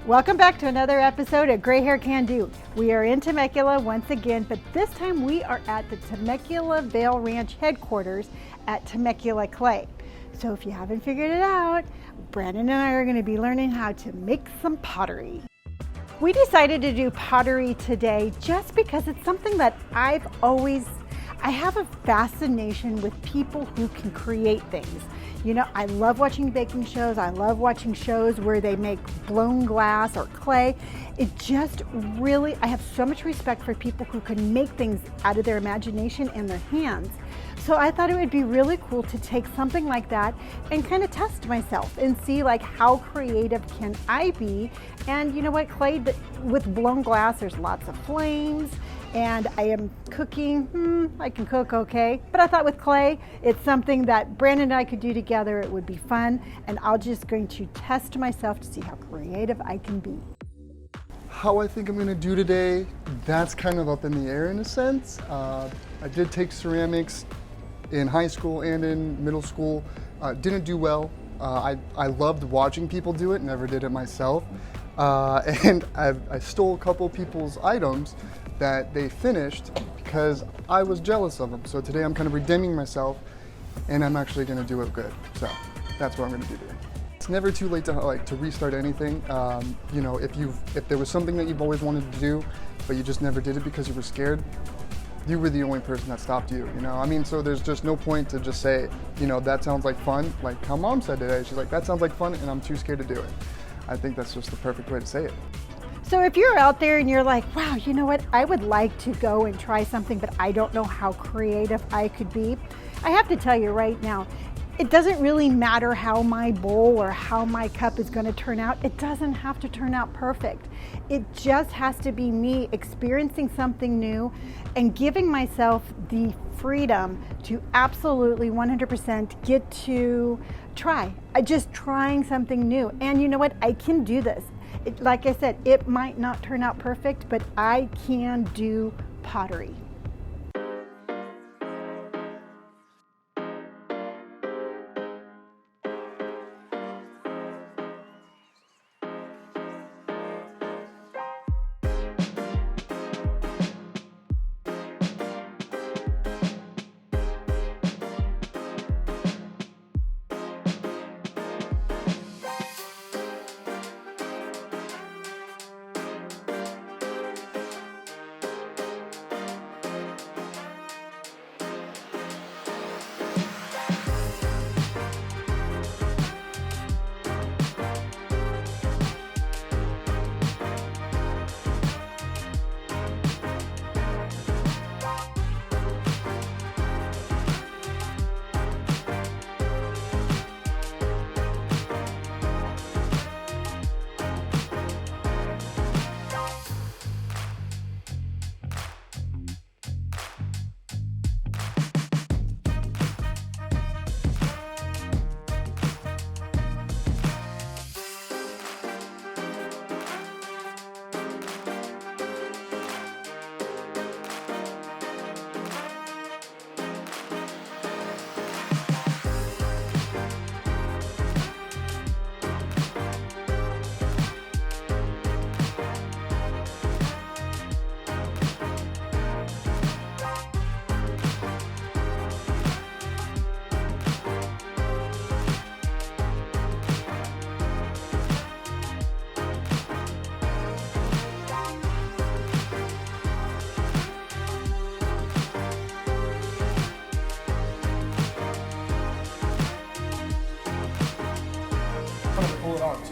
Welcome back to another episode of Gray Hair Can Do. We are in Temecula once again, but this time we are at the Temecula Vale Ranch headquarters at Temecula Clay. So if you haven't figured it out, Brandon and I are going to be learning how to make some pottery. We decided to do pottery today just because it's something that I have a fascination with people who can create things. You know, I love watching baking shows. I love watching shows where they make blown glass or clay. It just really, I have so much respect for people who can make things out of their imagination and their hands. So I thought it would be really cool to take something like that and kind of test myself and see like how creative can I be. And you know what, clay with blown glass, there's lots of flames, and I am cooking, I can cook okay. But I thought with clay, it's something that Brandon and I could do together. It would be fun, and I'm just going to test myself to see how creative I can be. How I think I'm gonna do today, that's kind of up in the air in a sense. I did take ceramics in high school and in middle school. Didn't do well. I loved watching people do it, never did it myself. And I stole a couple people's items that they finished because I was jealous of them. So today I'm kind of redeeming myself, and I'm actually gonna do it good. So that's what I'm gonna do today. It's never too late to restart anything. You know, if there was something that you've always wanted to do, but you just never did it because you were scared, you were the only person that stopped you, you know? I mean, so there's just no point to just say, you know, that sounds like fun, like how Mom said today. She's like, that sounds like fun, and I'm too scared to do it. I think that's just the perfect way to say it. So if you're out there and you're like, wow, you know what, I would like to go and try something, but I don't know how creative I could be, I have to tell you right now, it doesn't really matter how my bowl or how my cup is going to turn out. It doesn't have to turn out perfect. It just has to be me experiencing something new and giving myself the freedom to absolutely 100% get to try. Just trying something new. And you know what? I can do this. Like I said, it might not turn out perfect, but I can do pottery.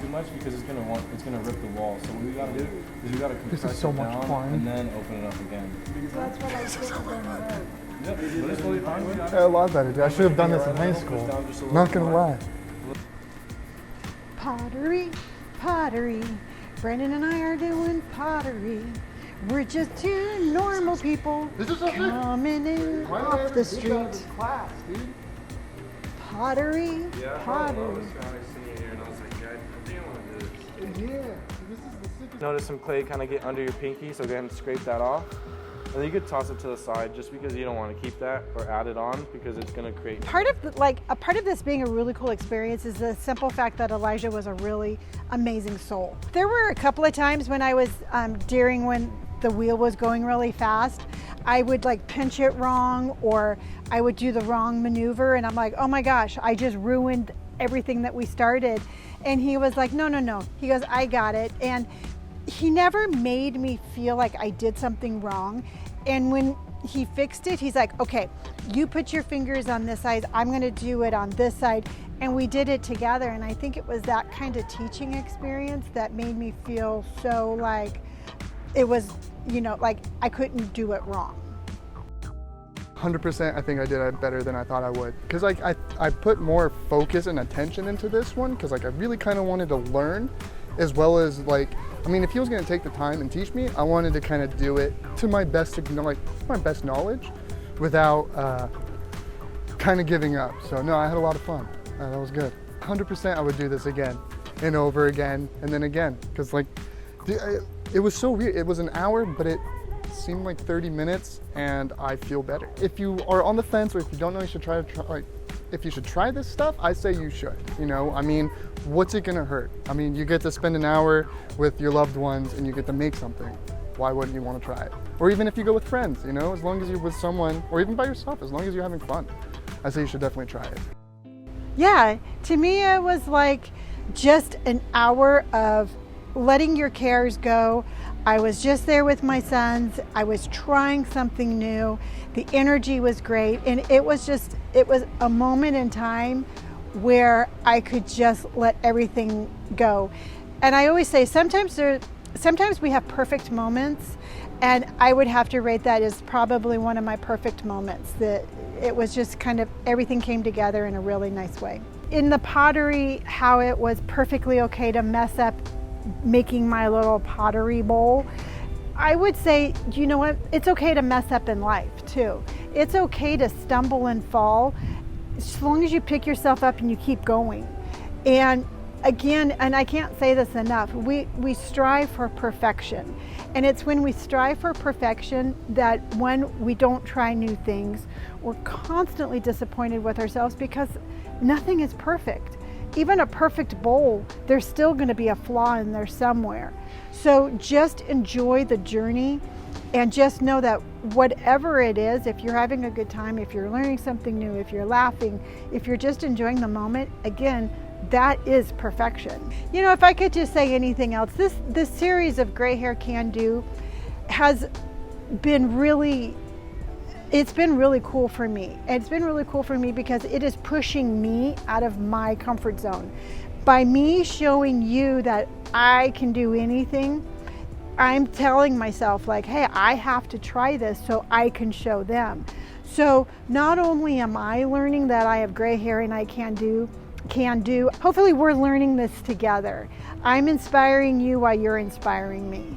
Too much because it's gonna rip the wall. So what we gotta do is we gotta compress This is so it much down fun. and then open it up again. So that's what I think. Yep, but it's totally fine. Yeah, a lot better. I should have done this in high school. Not gonna lie. Pottery, pottery. Brandon and I are doing pottery. We're just two normal people This is something. coming in off the street. Class, dude. Pottery, Yeah, I pottery. was kind of seeing it here, and I was like, yeah, I think I want to do this. Yeah. This is the sickest. Notice some clay kind of get under your pinky, so go ahead and scrape that off. And then you could toss it to the side just because you don't want to keep that or add it on because it's going to create. Part of a part of this being a really cool experience is the simple fact that Elijah was a really amazing soul. There were a couple of times when I was during when the wheel was going really fast, I would like pinch it wrong or I would do the wrong maneuver, and I'm like, oh my gosh, I just ruined everything that we started. And he was like, no. He goes, I got it. And he never made me feel like I did something wrong. And when he fixed it, he's like, okay, you put your fingers on this side, I'm gonna do it on this side. And we did it together. And I think it was that kind of teaching experience that made me feel so like it was, like I couldn't do it wrong. 100%, I think I did it better than I thought I would. Because like I put more focus and attention into this one because like I really kind of wanted to learn, as well as like, I mean, if he was going to take the time and teach me, I wanted to kind of do it to my best, my best knowledge, without kind of giving up. So no, I had a lot of fun. That was good. 100%, I would do this again and over again and then again. Because like, it was so weird. It was an hour, but it seemed like 30 minutes, and I feel better. If you are on the fence or if you don't know, you should if you should try this stuff, I say you should. I mean, what's it gonna hurt? I mean, you get to spend an hour with your loved ones and you get to make something. Why wouldn't you want to try it? Or even if you go with friends, as long as you're with someone, or even by yourself, as long as you're having fun, I say you should definitely try it. Yeah, to me it was like just an hour of letting your cares go. I was just there with my sons. I was trying something new. The energy was great. And it was a moment in time where I could just let everything go. And I always say sometimes we have perfect moments, and I would have to rate that as probably one of my perfect moments. That it was just kind of everything came together in a really nice way. In the pottery, how it was perfectly okay to mess up making my little pottery bowl, I would say, you know what? It's okay to mess up in life too. It's okay to stumble and fall, as long as you pick yourself up and you keep going. And again, and I can't say this enough, we strive for perfection. And it's when we strive for perfection that when we don't try new things, we're constantly disappointed with ourselves because nothing is perfect. Even a perfect bowl, there's still going to be a flaw in there somewhere. So just enjoy the journey and just know that whatever it is, if you're having a good time, if you're learning something new, if you're laughing, if you're just enjoying the moment, again, that is perfection. If I could just say anything else, this series of Gray Hair Can Do has been really cool for me. It's been really cool for me because it is pushing me out of my comfort zone. By me showing you that I can do anything, I'm telling myself like, hey, I have to try this so I can show them. So not only am I learning that I have gray hair and I can do, hopefully we're learning this together. I'm inspiring you while you're inspiring me.